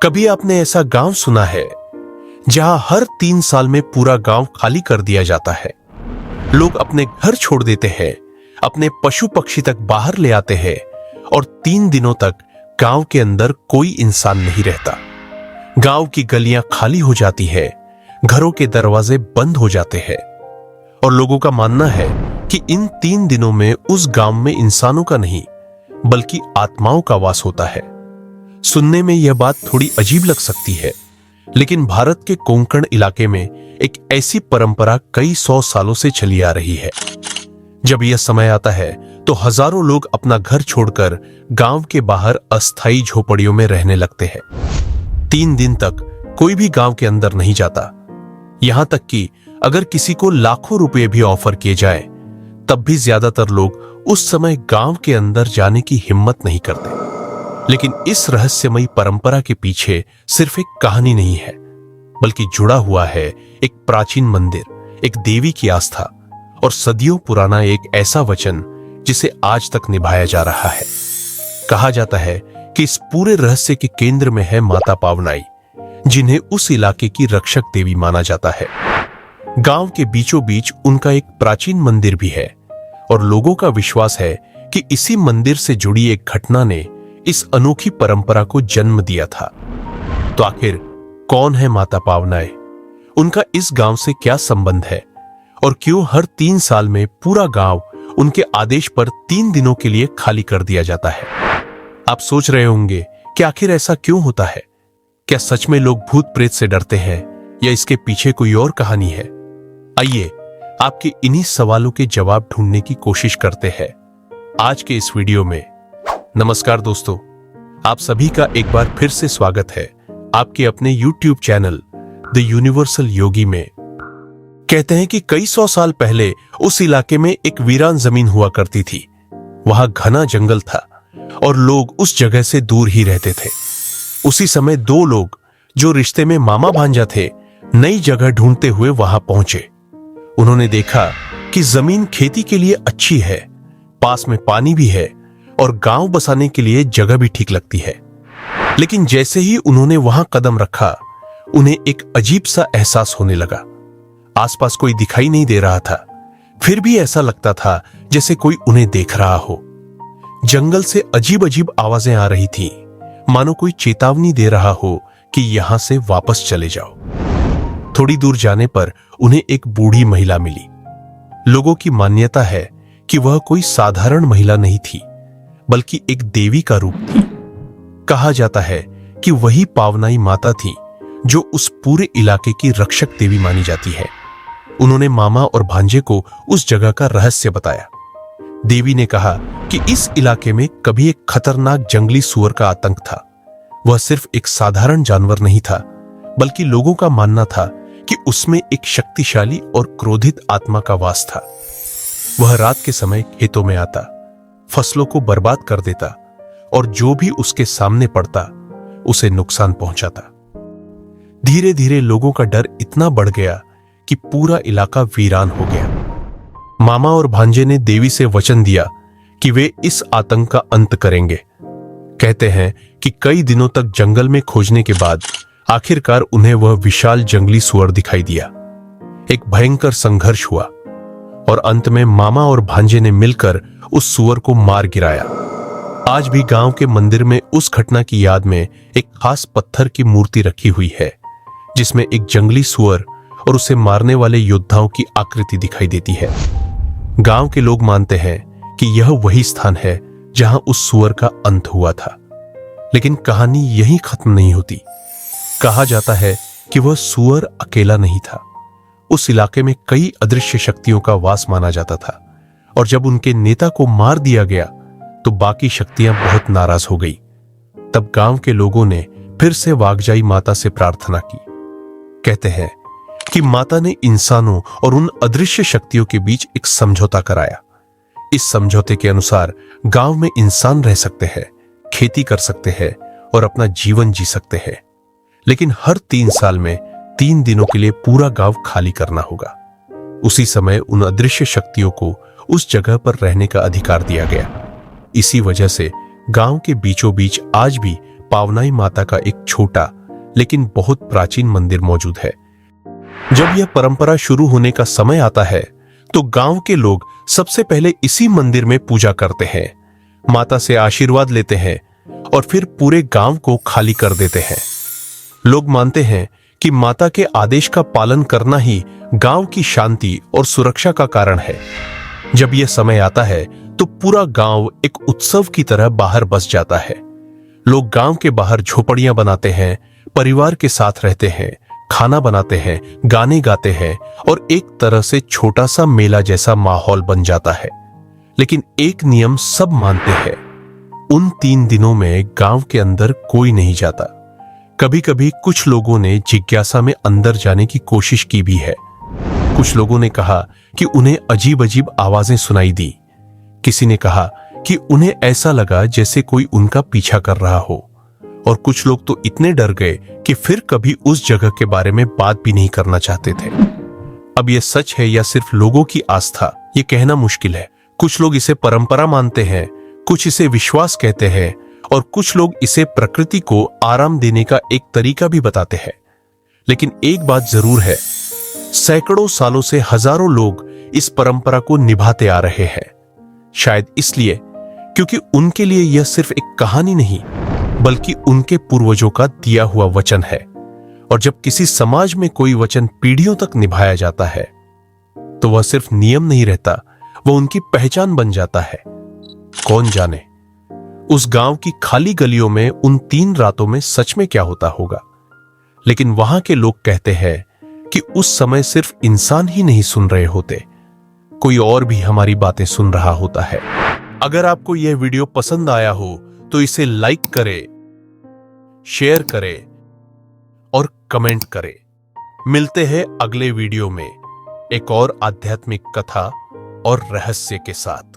कभी आपने ऐसा गांव सुना है जहां हर 3 साल में पूरा गांव खाली कर दिया जाता है? लोग अपने घर छोड़ देते हैं, अपने पशु पक्षी तक बाहर ले आते हैं और 3 दिनों तक गांव के अंदर कोई इंसान नहीं रहता। गांव की गलियां खाली हो जाती है, घरों के दरवाजे बंद हो जाते हैं और लोगों का मानना है कि इन 3 दिनों में उस गांव में इंसानों का नहीं बल्कि आत्माओं का वास होता है। सुनने में यह बात थोड़ी अजीब लग सकती है, लेकिन भारत के कोंकण इलाके में एक ऐसी परंपरा कई 100 सालों से चली आ रही है। जब यह समय आता है तो हजारों लोग अपना घर छोड़कर गांव के बाहर अस्थायी झोपड़ियों में रहने लगते हैं। 3 दिन तक कोई भी गांव के अंदर नहीं जाता। यहां तक कि अगर किसी को लाखों रुपए भी ऑफर किए जाए तब भी ज्यादातर लोग उस समय गांव के अंदर जाने की हिम्मत नहीं करते। लेकिन इस रहस्यमयी परंपरा के पीछे सिर्फ एक कहानी नहीं है, बल्कि जुड़ा हुआ है एक प्राचीन मंदिर, एक देवी की आस्था और सदियों पुराना एक ऐसा वचन जिसे आज तक निभाया जा रहा है। कहा जाता है कि इस पूरे रहस्य के केंद्र में है माता पावनाई, जिन्हें उस इलाके की रक्षक देवी माना जाता है। गांव के बीचों बीच उनका एक प्राचीन मंदिर भी है और लोगों का विश्वास है कि इसी मंदिर से जुड़ी एक घटना ने इस अनोखी परंपरा को जन्म दिया था। तो आखिर कौन है माता पावनाई? उनका इस गांव से क्या संबंध है और क्यों हर 3 साल में पूरा गांव उनके आदेश पर 3 दिनों के लिए खाली कर दिया जाता है? आप सोच रहे होंगे कि आखिर ऐसा क्यों होता है? क्या सच में लोग भूत प्रेत से डरते हैं या इसके पीछे कोई और कहानी है? आइए आपके इन्हीं सवालों के जवाब ढूंढने की कोशिश करते हैं आज के इस वीडियो में। नमस्कार दोस्तों, आप सभी का एक बार फिर से स्वागत है आपके अपने YouTube चैनल द यूनिवर्सल योगी में। कहते हैं कि कई 100 साल पहले उस इलाके में एक वीरान जमीन हुआ करती थी। वहां घना जंगल था और लोग उस जगह से दूर ही रहते थे। उसी समय 2 लोग जो रिश्ते में मामा भांजा थे, नई जगह ढूंढते हुए वहां पहुंचे। उन्होंने देखा कि जमीन खेती के लिए अच्छी है, पास में पानी भी है और गांव बसाने के लिए जगह भी ठीक लगती है। लेकिन जैसे ही उन्होंने वहां कदम रखा, उन्हें एक अजीब सा एहसास होने लगा। आसपास कोई दिखाई नहीं दे रहा था, फिर भी ऐसा लगता था जैसे कोई उन्हें देख रहा हो। जंगल से अजीब अजीब आवाजें आ रही थीं, मानो कोई चेतावनी दे रहा हो कि यहां से वापस चले जाओ। थोड़ी दूर जाने पर उन्हें एक बूढ़ी महिला मिली। लोगों की मान्यता है कि वह कोई साधारण महिला नहीं थी, बल्कि एक देवी का रूप थी। कहा जाता है कि वही पावनाई माता थी जो उस पूरे इलाके की रक्षक देवी मानी जाती है। उन्होंने मामा और भांजे को उस जगह का रहस्य बताया। देवी ने कहा कि इस इलाके में कभी एक खतरनाक जंगली सूअर का आतंक था। वह सिर्फ एक साधारण जानवर नहीं था, बल्कि लोगों का मानना था कि उसमें एक शक्तिशाली और क्रोधित आत्मा का वास था। वह रात के समय खेतों में आता, फसलों को बर्बाद कर देता और जो भी उसके सामने पड़ता उसे नुकसान पहुंचाता। धीरे धीरे लोगों का डर इतना बढ़ गया कि पूरा इलाका वीरान हो गया। मामा और भांजे ने देवी से वचन दिया कि वे इस आतंक का अंत करेंगे। कहते हैं कि कई दिनों तक जंगल में खोजने के बाद आखिरकार उन्हें वह विशाल जंगली सूअर दिखाई दिया। एक भयंकर संघर्ष हुआ और अंत में मामा और भांजे ने मिलकर उस सूअर को मार गिराया। आज भी गांव के मंदिर में उस घटना की याद में एक खास पत्थर की मूर्ति रखी हुई है, जिसमें एक जंगली सूअर और उसे मारने वाले योद्धाओं की आकृति दिखाई देती है। गांव के लोग मानते हैं कि यह वही स्थान है जहां उस सूअर का अंत हुआ था। लेकिन कहानी यहीं खत्म नहीं होती। कहा जाता है कि वह सूअर अकेला नहीं था। उस इलाके में कई अदृश्य शक्तियों का वास माना जाता था और जब उनके नेता को मार दिया गया तो बाकी शक्तियां बहुत नाराज हो गई। तब गांव के लोगों ने फिर से वागजाई माता से प्रार्थना की। कहते हैं कि माता ने इंसानों और उन अदृश्य शक्तियों के बीच एक समझौता कराया। इस समझौते के अनुसार गांव में इंसान रह सकते हैं, खेती कर सकते हैं और अपना जीवन जी सकते हैं, लेकिन हर 3 साल में 3 दिनों के लिए पूरा गांव खाली करना होगा। उसी समय उन अदृश्य शक्तियों को उस जगह पर रहने का अधिकार दिया गया। इसी वजह से गांव के बीचों बीच आज भी पावनाई माता का एक छोटा लेकिन बहुत प्राचीन मंदिर मौजूद है। जब यह परंपरा शुरू होने का समय आता है तो गांव के लोग सबसे पहले इसी मंदिर में पूजा करते हैं, माता से आशीर्वाद लेते हैं और फिर पूरे गांव को खाली कर देते हैं। लोग मानते हैं कि माता के आदेश का पालन करना ही गांव की शांति और सुरक्षा का कारण है। जब यह समय आता है तो पूरा गांव एक उत्सव की तरह बाहर बस जाता है। लोग गांव के बाहर झोपड़ियां बनाते हैं, परिवार के साथ रहते हैं, खाना बनाते हैं, गाने गाते हैं और एक तरह से छोटा सा मेला जैसा माहौल बन जाता है। लेकिन एक नियम सब मानते हैं, उन 3 दिनों में गांव के अंदर कोई नहीं जाता। कभी कभी कुछ लोगों ने जिज्ञासा में अंदर जाने की कोशिश की भी है। कुछ लोगों ने कहा कि उन्हें अजीब अजीब आवाजें सुनाई दी। किसी ने कहा कि उन्हें ऐसा लगा जैसे कोई उनका पीछा कर रहा हो, और कुछ लोग तो इतने डर गए कि फिर कभी उस जगह के बारे में बात भी नहीं करना चाहते थे। अब यह सच है या सिर्फ लोगों की आस्था, ये कहना मुश्किल है। कुछ लोग इसे परंपरा मानते हैं, कुछ इसे विश्वास कहते हैं और कुछ लोग इसे प्रकृति को आराम देने का एक तरीका भी बताते हैं। लेकिन एक बात जरूर है, सैकड़ों सालों से हजारों लोग इस परंपरा को निभाते आ रहे हैं। शायद इसलिए क्योंकि उनके लिए यह सिर्फ एक कहानी नहीं बल्कि उनके पूर्वजों का दिया हुआ वचन है। और जब किसी समाज में कोई वचन पीढ़ियों तक निभाया जाता है तो वह सिर्फ नियम नहीं रहता, वह उनकी पहचान बन जाता है। कौन जाने उस गांव की खाली गलियों में उन 3 रातों में सच में क्या होता होगा। लेकिन वहां के लोग कहते हैं कि उस समय सिर्फ इंसान ही नहीं सुन रहे होते, कोई और भी हमारी बातें सुन रहा होता है। अगर आपको यह वीडियो पसंद आया हो तो इसे लाइक करें, शेयर करें और कमेंट करें। मिलते हैं अगले वीडियो में एक और आध्यात्मिक कथा और रहस्य के साथ।